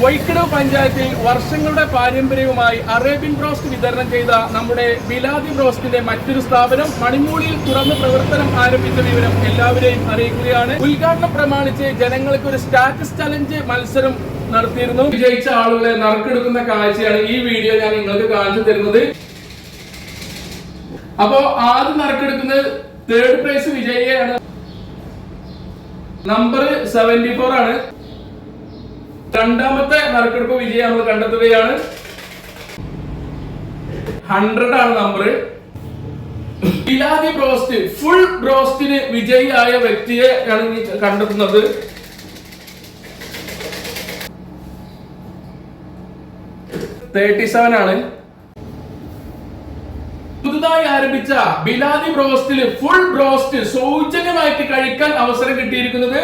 വൈക്കടവ് പഞ്ചായത്തിൽ വർഷങ്ങളുടെ പാരമ്പര്യവുമായി അറേബ്യൻ ബ്രോസ്റ്റ് വിതരണം ചെയ്ത നമ്മുടെ ബിലാദി ബ്രോസ്റ്റിന്റെ മറ്റൊരു സ്ഥാപനം മണിമൂളിയിൽ തുറന്ന് പ്രവർത്തനം ആരംഭിച്ച വിവരം എല്ലാവരെയും അറിയിക്കുകയാണ്. ഉദ്ഘാടനം പ്രമാണിച്ച് ജനങ്ങൾക്ക് ഒരു സ്റ്റാറ്റസ് ചലഞ്ച് മത്സരം നടത്തിയിരുന്നു. വിജയിച്ച ആളുകളെ നറുക്കെടുക്കുന്ന കാഴ്ചയാണ് ഈ വീഡിയോ ഞാൻ നിങ്ങൾക്ക് കാണിച്ചു തരുന്നത്. അപ്പോ ആദ്യം നറുക്കെടുക്കുന്നത് തേർഡ് പ്രൈസ് വിജയിയാണ്. നമ്പർ 74 ആണ്. രണ്ടാമത്തെ നറുക്കെടുപ്പ് വിജയം നമ്മൾ കണ്ടെത്തുകയാണ്. 100 ആണ് നമ്പർ. ബിലാദി ബ്രോസ്റ്റ് ഫുൾ ബ്രോസ്റ്റിന് വിജയിയായ വ്യക്തിയെ ആണ് കണ്ടെത്തുന്നത്. ആണ്. പുതുതായി ആരംഭിച്ച ബിലാദി ബ്രോസ്റ്റിൽ ഫുൾ ബ്രോസ്റ്റ് സൗജന്യമായിട്ട് കഴിക്കാൻ അവസരം കിട്ടിയിരിക്കുന്നത്.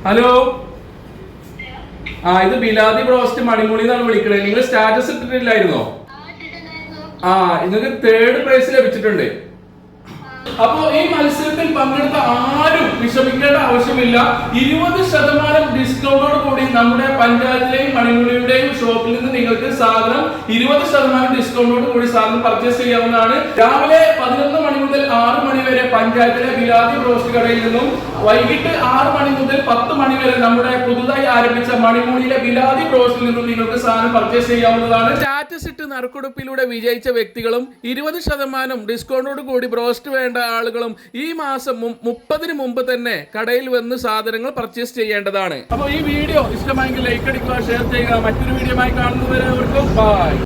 ഹലോ, ഇത് ബിലാദി ബ്രോസ്റ്റ് മണിമൂളി എന്നാണ് വിളിക്കുന്നത്. നിങ്ങൾ സ്റ്റാറ്റസ് ഇട്ടിട്ടില്ലായിരുന്നോ? നിങ്ങൾക്ക് തേർഡ് പ്രൈസ് ലഭിച്ചിട്ടുണ്ട്. അപ്പോ ഈ മത്സരത്തിൽ പങ്കെടുത്ത ആരും വിഷമിക്കേണ്ട ആവശ്യമില്ല. 20% ഡിസ്കൗണ്ടോട് കൂടി നമ്മുടെ പഞ്ചായത്തിലെയും മണിമൂളിയുടെയും ഷോപ്പിൽ നിന്ന് നിങ്ങൾക്ക് സാധനം 20% ഡിസ്കൗണ്ടോട് കൂടി സാധനം പർച്ചേസ് ചെയ്യാവുന്നതാണ്. രാവിലെ 11 മണി മുതൽ 6 മണി വരെ പഞ്ചായത്തിലെ ബിലാദി ബ്രോസ്റ്റ് കടയിൽ നിന്നും വൈകിട്ട് 6 മണി മുതൽ 10 മണി വരെ നമ്മുടെ പുതുതായി ആരംഭിച്ച മണിമൂളിയിലെ ബിലാദി ബ്രോസ്റ്റിൽ നിന്നും നിങ്ങൾക്ക് സാധനം പർച്ചേസ് ചെയ്യാവുന്നതാണ്. സ്റ്റാറ്റസ് ഇട്ട് നറുക്കെടുപ്പിലൂടെ വിജയിച്ച വ്യക്തികളും 20% ഡിസ്കൗണ്ടോട് കൂടി ബ്രോസ്റ്റ് വേണ്ട ആളുകളും ഈ മാസം 30-ന് മുമ്പ് തന്നെ കടയിൽ വന്ന് സാധനങ്ങൾ പർച്ചേസ് ചെയ്യേണ്ടതാണ്. അപ്പോൾ ഈ വീഡിയോ ഇഷ്ടമായെങ്കിൽ ലൈക്ക് അടിക്കുക, ഷെയർ ചെയ്യുക. മറ്റൊരു വീഡിയോയുമായി കാണുന്നവരെ ബൈ.